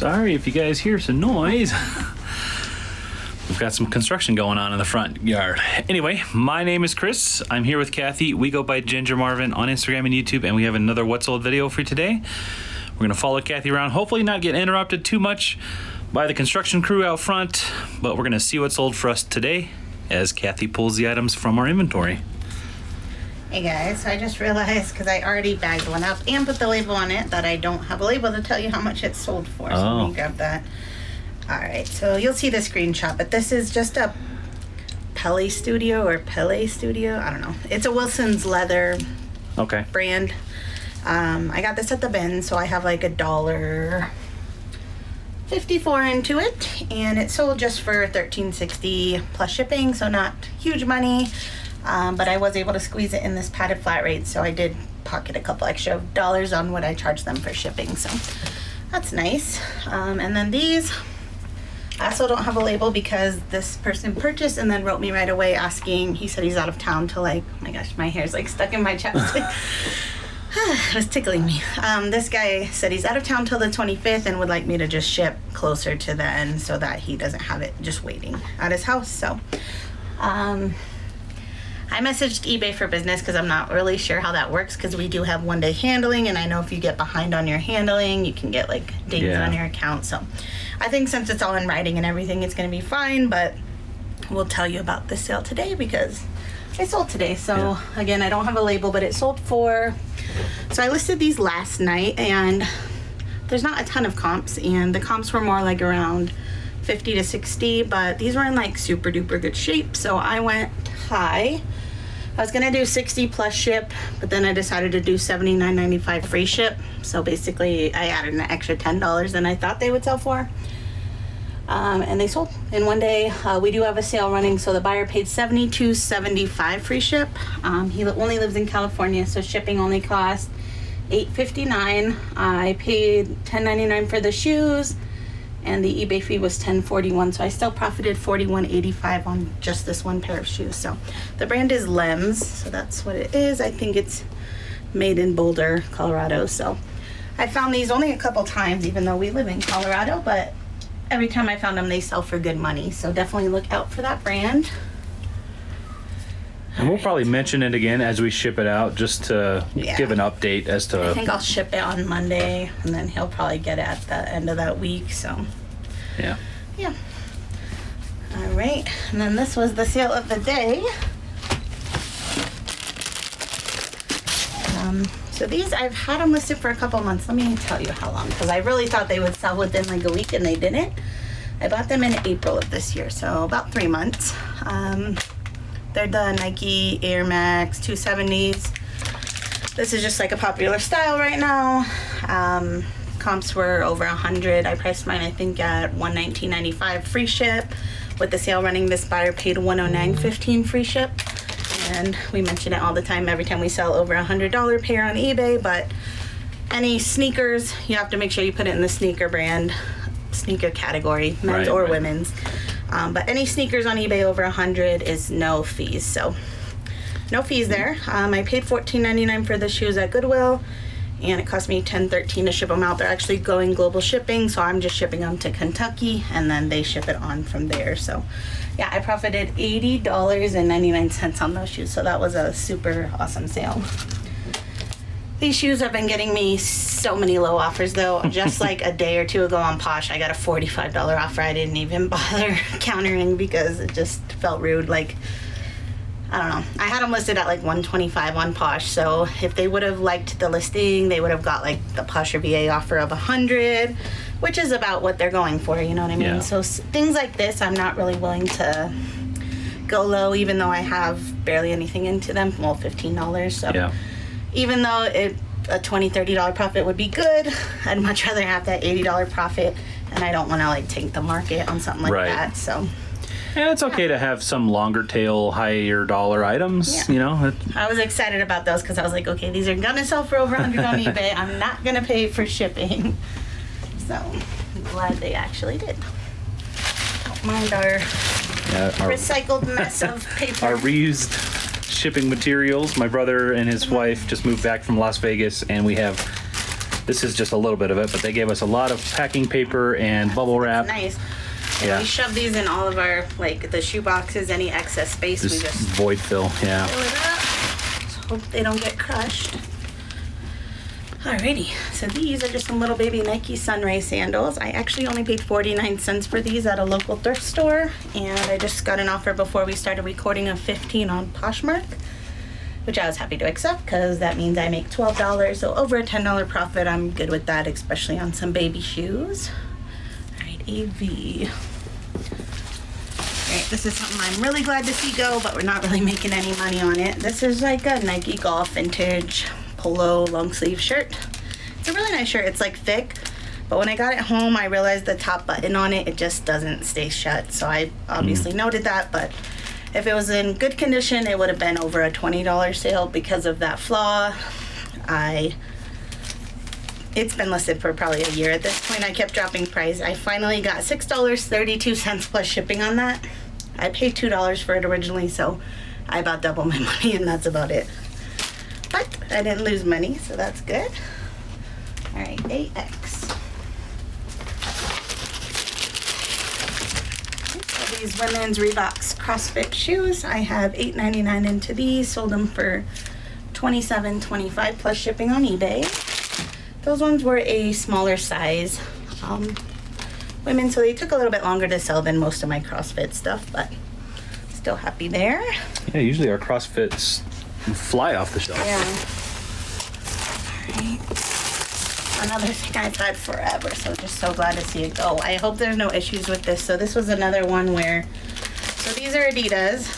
Sorry if you guys hear some noise. We've got some construction going on in the front yard. Anyway, my name is Chris. I'm here with Kathy. We go by Ginger Marvin on Instagram and YouTube, and we have another What's Old video for you today. We're going to follow Kathy around, hopefully not get interrupted too much by the construction crew out front, but we're going to see what's sold for us today as Kathy pulls the items from our inventory. Hey guys, I just realized, because I already bagged one up and put the label on it, that I don't have a label to tell you how much it's sold for. So let me grab that. Alright, so you'll see the screenshot, but this is just a Pele Studio. I don't know. It's a Wilson's Leather brand. I got this at the bin, so I have like $1.54 into it, and it sold just for $13.60 plus shipping, so not huge money. But I was able to squeeze it in this padded flat rate, so I did pocket a couple extra dollars on what I charged them for shipping, so that's nice. And then these, I also don't have a label because this person purchased and then wrote me right away asking. He said he's out of town till like, oh my gosh, my hair's like stuck in my chest. It was tickling me. This guy said he's out of town till the 25th and would like me to just ship closer to the end so that he doesn't have it just waiting at his house. So I messaged eBay for Business because I'm not really sure how that works, because we do have one-day handling, and I know if you get behind on your handling, you can get like dings on your account. So I think since it's all in writing and everything, it's going to be fine, but we'll tell you about this sale today because it sold today. So again, I don't have a label, but it sold for, so I listed these last night, and there's not a ton of comps, and the comps were more like around 50 to 60, but these were in like super duper good shape, so I went high. I was gonna do 60 plus ship, but then I decided to do $79.95 free ship. So basically I added an extra $10 than I thought they would sell for. And they sold in one day. We do have a sale running, so the buyer paid $72.75 free ship. He only lives in California, so shipping only cost $8.59. I paid $10.99 for the shoes, and the eBay fee was $10.41, so I still profited $41.85 on just this one pair of shoes. So the brand is Lems, so that's what it is. I think it's made in Boulder, Colorado. So I found these only a couple times, even though we live in Colorado, but every time I found them, they sell for good money. So definitely look out for that brand. And we'll probably mention it again as we ship it out, just to give an update as to... I think I'll ship it on Monday, and then he'll probably get it at the end of that week, so... Yeah. All right, and then this was the sale of the day. So these, I've had them listed for a couple months. Let me tell you how long, because I really thought they would sell within like a week, and they didn't. I bought them in April of this year, so about 3 months. They're the Nike Air Max 270s. This is just like a popular style right now. Comps were over 100. I priced mine, I think, at $119.95 free ship. With the sale running, this buyer paid $109.15 free ship. And we mention it all the time, every time we sell over $100 pair on eBay. But any sneakers, you have to make sure you put it in the sneaker category, men's or women's. But any sneakers on eBay over 100 is no fees, so no fees there. I paid $14.99 for the shoes at Goodwill, and it cost me $10.13 to ship them out. They're actually going global shipping, so I'm just shipping them to Kentucky, and then they ship it on from there. So yeah, I profited $80.99 on those shoes, so that was a super awesome sale. These shoes have been getting me so many low offers, though. Just like a day or two ago on Posh, I got a $45 offer. I didn't even bother countering because it just felt rude. Like, I don't know. I had them listed at like $125 on Posh, so if they would have liked the listing, they would have got like the Posh or VA offer of $100, which is about what they're going for, you know what I mean? Yeah. So things like this, I'm not really willing to go low, even though I have barely anything into them. Well, $15, so... Yeah. Even though a $20, $30 profit would be good, I'd much rather have that $80 profit, and I don't want to like tank the market on something like that. So, and it's okay to have some longer tail, higher dollar items. You know, I was excited about those because I was like, okay, these are gonna sell for over $100 on eBay. I'm not gonna pay for shipping, so I'm glad they actually did. Don't mind our recycled mess of paper. Our reused shipping materials. My brother and his wife just moved back from Las Vegas, and we have This is just a little bit of it, but they gave us a lot of packing paper and bubble wrap. Nice. And Yeah. we shove these in all of our, like, the shoe boxes, any excess space, we just void fill, yeah. fill it up. Just hope they don't get crushed. Alrighty, so these are just some little baby Nike Sunray sandals. I actually only paid 49 cents for these at a local thrift store, and I just got an offer before we started recording of 15 on Poshmark, which I was happy to accept because that means I make $12, so over a $10 profit. I'm good with that, especially on some baby shoes. Alright, AV. Alright, this is something I'm really glad to see go, but we're not really making any money on it. This is like a Nike Golf vintage polo long sleeve shirt. It's a really nice shirt. It's like thick, but when I got it home, I realized the top button on it just doesn't stay shut. So I obviously noted that, but if it was in good condition, it would have been over a $20 sale because of that flaw. It's been listed for probably a year at this point. I kept dropping price. I finally got $6.32 plus shipping on that. I paid $2 for it originally, so I about double my money, and that's about it. But I didn't lose money, so that's good. All right, AX. So these women's Reeboks CrossFit shoes, I have $8.99 into these. Sold them for $27.25 plus shipping on eBay. Those ones were a smaller size. Women, so they took a little bit longer to sell than most of my CrossFit stuff, but still happy there. Yeah, usually our CrossFits fly off the shelf. Yeah. Alright. Another thing I've had forever, so just so glad to see it go. I hope there's no issues with this. So this was another one where, so these are Adidas.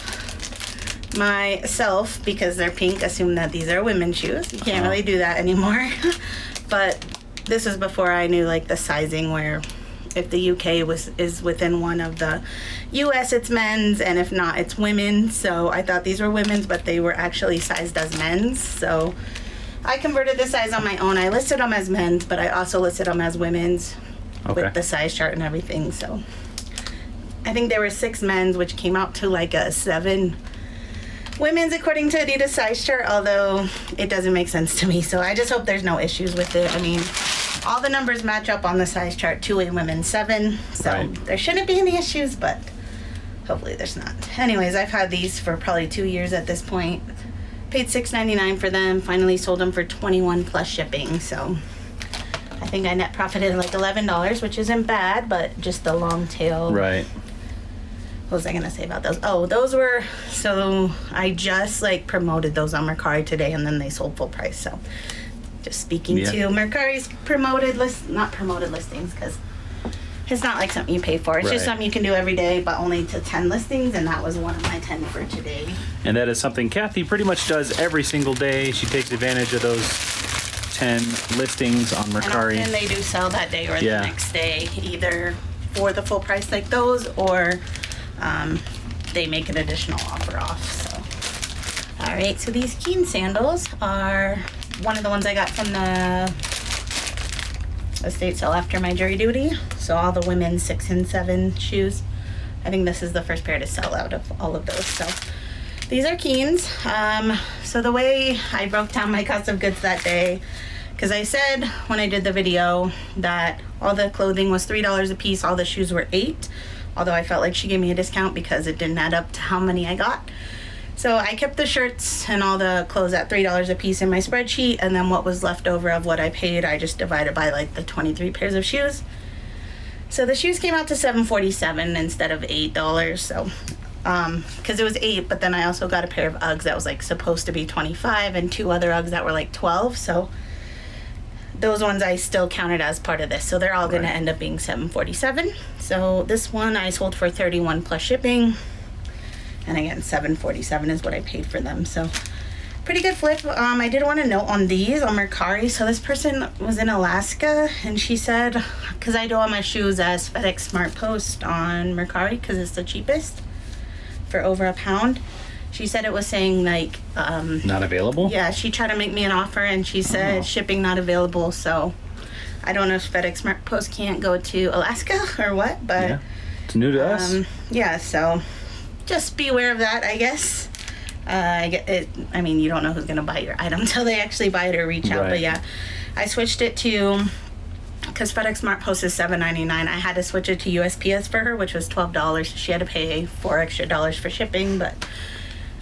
Myself, because they're pink, assume that these are women's shoes. You can't really do that anymore. But this is before I knew like the sizing, where if the UK is within one of the US, it's men's, and if not, it's women. So I thought these were women's, but they were actually sized as men's. So I converted the size on my own. I listed them as men's, but I also listed them as women's with the size chart and everything. So I think there were 6 men's, which came out to like a 7 women's according to Adidas size chart, although it doesn't make sense to me. So I just hope there's no issues with it. I mean, all the numbers match up on the size chart to a women's 7, so there shouldn't be any issues, but hopefully there's not. Anyways, I've had these for probably 2 years at this point. Paid $6.99 for them, finally sold them for $21 plus shipping, so I think I net profited like $11, which isn't bad, but just the long tail. Right. What was I gonna say about those? Oh, those were, so I just like promoted those on Mercari today, and then they sold full price, so. Just speaking to Mercari's not promoted listings, because it's not like something you pay for. It's just something you can do every day, but only to 10 listings, and that was one of my 10 for today. And that is something Kathy pretty much does every single day. She takes advantage of those 10 listings on Mercari. And they do sell that day or the next day, either for the full price like those, or they make an additional offer off. So, all right, so these Keen sandals are one of the ones I got from the estate sale after my jury duty. So all the women's 6 and 7 shoes. I think this is the first pair to sell out of all of those. So these are Keens. So the way I broke down my cost of goods that day, because I said when I did the video that all the clothing was $3 a piece, all the shoes were $8, although I felt like she gave me a discount because it didn't add up to how many I got. So I kept the shirts and all the clothes at $3 a piece in my spreadsheet, and then what was left over of what I paid, I just divided by like the 23 pairs of shoes. So the shoes came out to $7.47 instead of $8. So, because it was $8, but then I also got a pair of Uggs that was like supposed to be $25, and 2 other Uggs that were like $12. So those ones I still counted as part of this. So they're all going to end up being $7.47. So this one I sold for $31 plus shipping. And again, $7.47 is what I paid for them. So pretty good flip. I did want to note on these on Mercari. So this person was in Alaska, and she said, because I do all my shoes as FedEx Smart Post on Mercari because it's the cheapest for over £1. She said it was saying like not available. Yeah, she tried to make me an offer, and she said shipping not available. So I don't know if FedEx Smart Post can't go to Alaska or what, but it's new to us. Yeah, so just be aware of that, I guess. I mean, you don't know who's going to buy your item until they actually buy it or reach out. But yeah, I switched it to, because FedEx Smart Post is $7.99, I had to switch it to USPS for her, which was $12. She had to pay $4 extra for shipping, but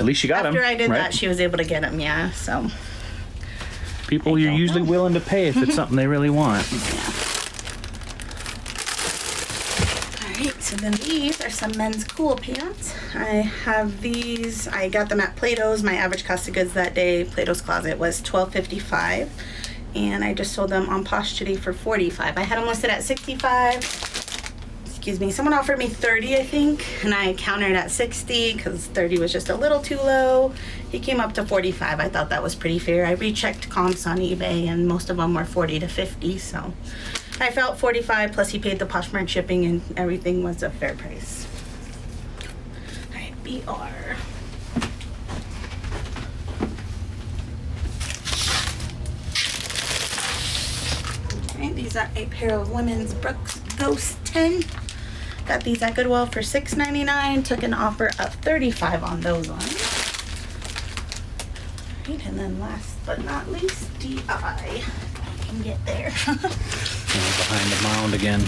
at least you got them. after I did right? that, she was able to get them, yeah, so. People you're usually willing to pay if it's something they really want. Yeah. Alright, so then these are some men's cool pants. I have these, I got them at Plato's. My average cost of goods that day, Plato's Closet, was $12.55. And I just sold them on Posh today for $45. I had them listed at $65. Excuse me, someone offered me $30, I think, and I countered at $60 because $30 was just a little too low. He came up to $45. I thought that was pretty fair. I rechecked comps on eBay and most of them were $40 to $50, so I felt $45 plus he paid the Poshmark shipping and everything was a fair price. All right, BR. These are a pair of women's Brooks Ghost 10. Got these at Goodwill for $6.99. Took an offer of $35 on those ones. Right, and then last but not least, DI. If I can get there. Behind the mound again.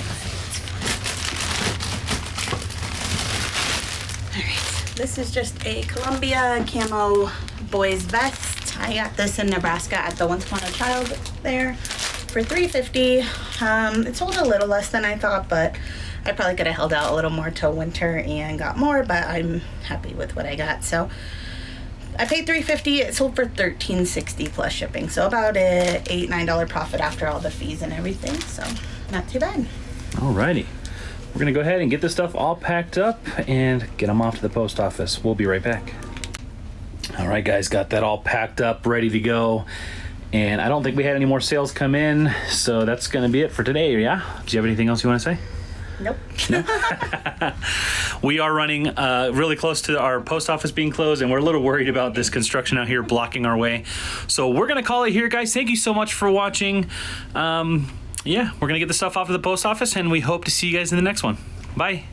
Alright, this is just a Columbia camo boys vest. I got this in Nebraska at the Once Upon a Child there for $3.50. It sold a little less than I thought, but I probably could have held out a little more till winter and got more, but I'm happy with what I got. So I paid $3.50. It sold for $13.60 plus shipping, so about a $8-9 profit after all the fees and everything, so not too bad. Alrighty. We're gonna go ahead and get this stuff all packed up and get them off to the post office. We'll be right back. All right, guys, got that all packed up, ready to go. And I don't think we had any more sales come in, so that's gonna be it for today, yeah? Do you have anything else you wanna say? Nope. No? We are running really close to our post office being closed, and we're a little worried about this construction out here blocking our way. So we're going to call it here, guys. Thank you so much for watching. Yeah, we're going to get the stuff off of the post office, and we hope to see you guys in the next one. Bye.